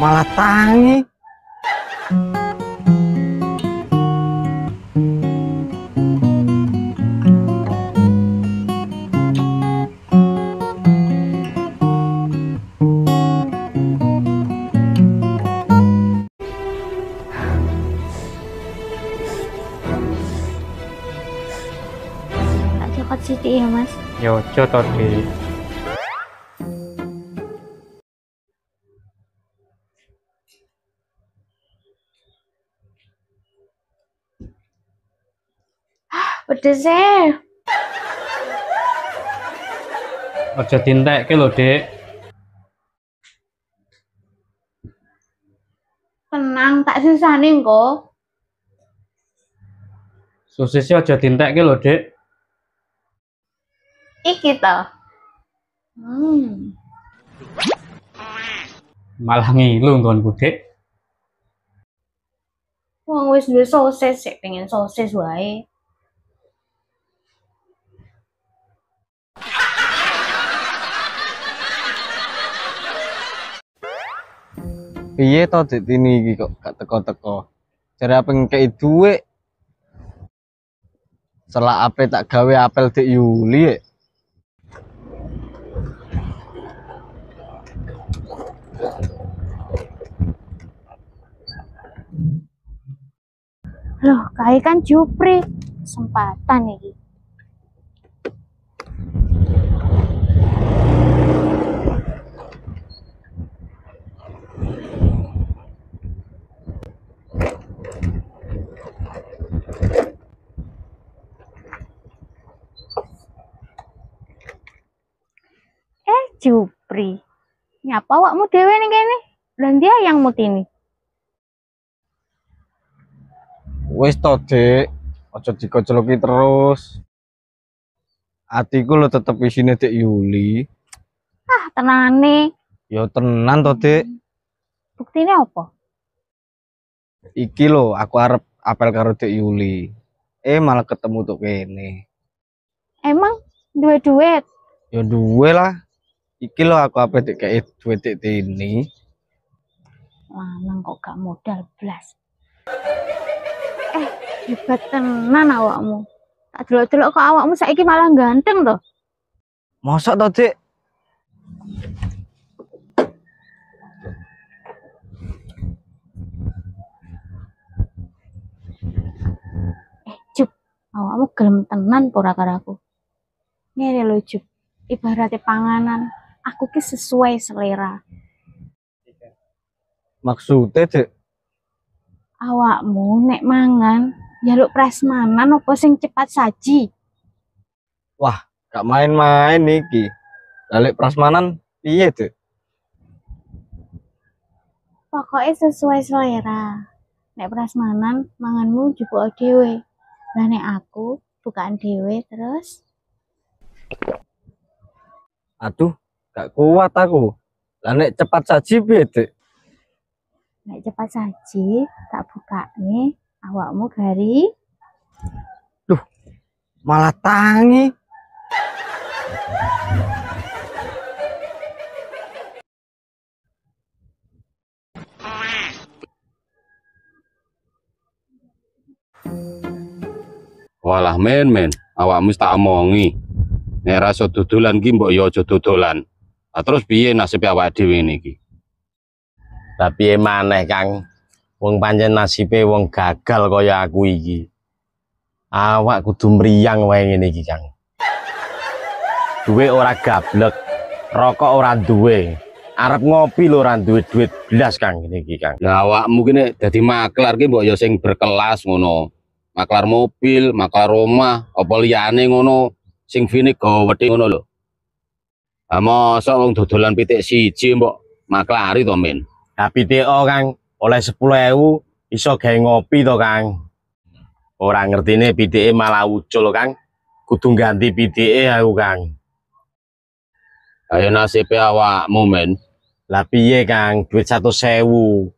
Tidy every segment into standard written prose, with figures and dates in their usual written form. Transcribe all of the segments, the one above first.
malah tangi. Tak cokot sithik ya, Mas. Yo ojo to, Dik. Pedes e. Ojo dintekke lho, Dik. Tenang, tak sisani engko. Sosisnya ojo dintekke lho, Dik. Iki to. Malah ngilu nggonku, Dik. Wong wis duwe sosis, sik pengen sosis wae. Piye to Dik Tini iki kok gak teko-teko. Jare apa ngekeki dhuwit. Selak ape tak gawe apel Dik Yuli. Loh, kae kan Jupri. Kesempatan iki. Jupri. Nyapa awakmu dhewe ning kene? Lah dia yang mutini. Wis to, Dik. Ojo dikocloki terus. Atiku lo tetep isine Dik Yuli. Ah, tenane. Ya tenan to, Dik. Buktine apa? Iki lo aku arep apel karo Dik Yuli. Malah ketemu tuh kene. Emang duwe duit? Ya duwe lah. Iki lo aku apel kayak duit Dik Tini. Lanang kok gak modal blas. Hebat tenan awakmu. Tak delok-delok kok awakmu saiki malah ganteng to. Mosok to, Dik? Jup, awakmu gelem tenan pora karo aku. Ngene lho, Jup. Ibaratnya panganan, aku ki sesuai selera. Maksudnya, Dik? Awakmu nek mangan, njaluk prasmanan apa sing cepat saji? Wah, gak main-main iki. Balik prasmanan piye, Dik? Pokoknya sesuai selera. Nek prasmanan manganmu jupuk dhewe. Lah nek aku bukaan dhewe terus. Aduh, gak kuat aku. Lah nek cepat saji piye, Dik? Nek cepat saji tak bukane awakmu gari. Duh, malah tangi. Walah men, awakmu tak omongi. Nek ra iso dodolan ki mbok ya aja dodolan. Lah terus piye nasib awake dhewe niki? Tapi maneh Kang, wong pancen nasibe wong gagal kaya aku iki. Awak kudu mriyang wae ngene iki, Kang. Duwe ora gablek, rokok ora duwe. Arep ngopi lho ora duwe duit blas Kang ngene iki, Kang. Lah awakmu ki nek dadi maklar ki mbok ya sing berkelas ngono. Maklar mobil, maklar rumah, apa liyane ngono sing fine gawedhe ngono lho. Lah mosok wong dodolan pitik siji mbok maklari to, Men? Tapi TO Kang, oleh 10.000 iso gawe ngopi to, Kang. Ora ngertine pitike malah ucul, Kang. Kudu ganti pitike aku, Kang. Ayo nasibe awakmu, Men. Lah piye, Kang? Duit 100.000.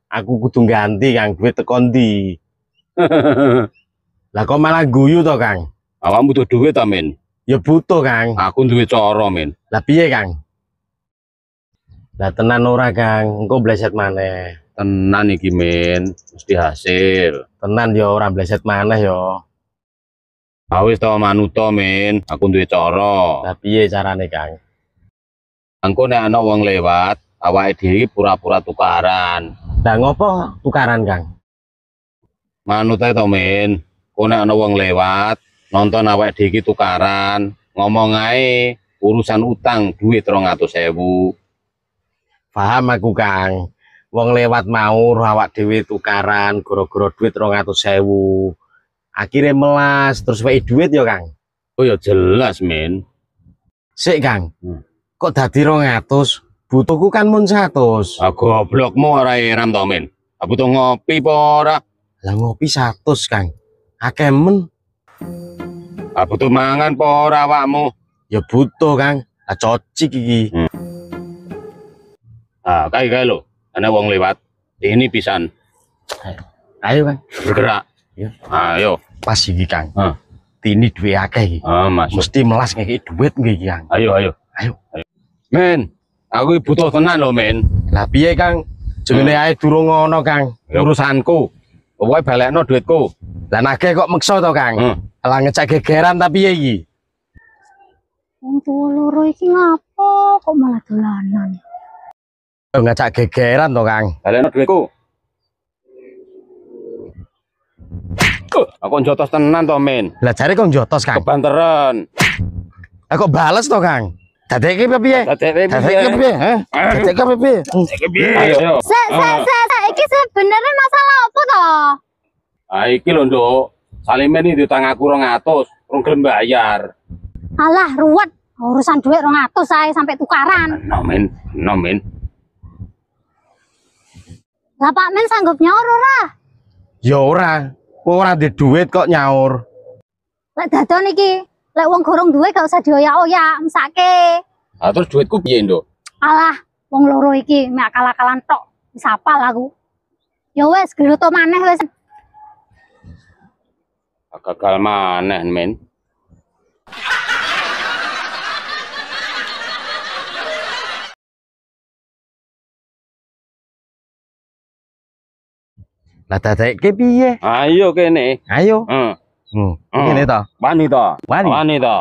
Aku kudu ganti, Kang. Duit teko ndi? Lah kok malah guyu to, Kang? Awakmu butuh duit ta, Men? Ya butuh, Kang. Aku duwe cara, Men. Lah piye, Kang? Lah tenan ora Kang, engko bleset maneh. Tenan iki men, mesti hasil. Tenan yo ora bleset maneh yo. Awis to manuto men, aku duwe cara. Lah piye carane Kang? Engko nek ana wong lewat, awake dhewe pura-pura tukaran. Lah ngopo tukaran Kang? Manut ae to men, kok nek ana wong lewat, nonton awake dhewe iki tukaran, ngomong ae urusan utang duit 200.000. Paham aku Kang. Wong lewat mau awak dhewe tukaran gara-gara duit 200.000. Akhirnya melas terus wae duit ya Kang. Oh ya jelas men. Sik Kang. Kok dadi 200? Butuhku kan mun 100. Ah goblokmu ora eram to men. Aku butuh ngopi apa ora? Lah ngopi 100 Kang. Akeh men. Aku butuh mangan apa ora awakmu? Ya butuh Kang. Lah cocik iki. Ah kae lho, ana wong lewat. Ini pisan. Ayo Kang. Bergerak. Ya. Ayo. Pas iki Kang. Ah. Tini duwe akeh iki. Ah masuk. Mesti melas ngeki duit nggih iki Kang. Ayo. Men, aku iki butuh tenan lho men. Lah piye Kang? Jenenge ae durung ngono Kang. Urusanku. Pokoke balekno duitku. Lah nagih kok meksa to Kang? Lah ngecek gegeran tapi piye iki? Wong tuwa loro iki ngapo kok malah dolanan? Yo ngecek gegeran to Kang. Balekno duitku. Aku njotos tenan to men. Lah jare kok njotos Kang. Kebanteran. Lah kok bales to Kang? Dadekke piye? Dadekke Dadekke piye? Heh? Dadekke piye? Ayo. Iki sebenarnya masalah apa toh? Ah iki lho Nduk. Salimen iki diutang aku 200, urung gelem bayar. Alah ruwet, urusan duit 200 saya sampai tukaran. No men. Lah Pak Men sanggup nyaur ora? Ya ora di duit kok nyaur. Lek dadon iki, lek wong gorong duwe gak usah dioyak-oyak, mesake. Ah terus duitku piye Nduk? Alah, wong loro iki mek akal-akalan tok. Wis apal aku. Ya wis, geloto maneh wis. Gagal maneh men. Lah dadekke piye? Ayo kene. Ayo. Ngene to. Wani to. Wani. To.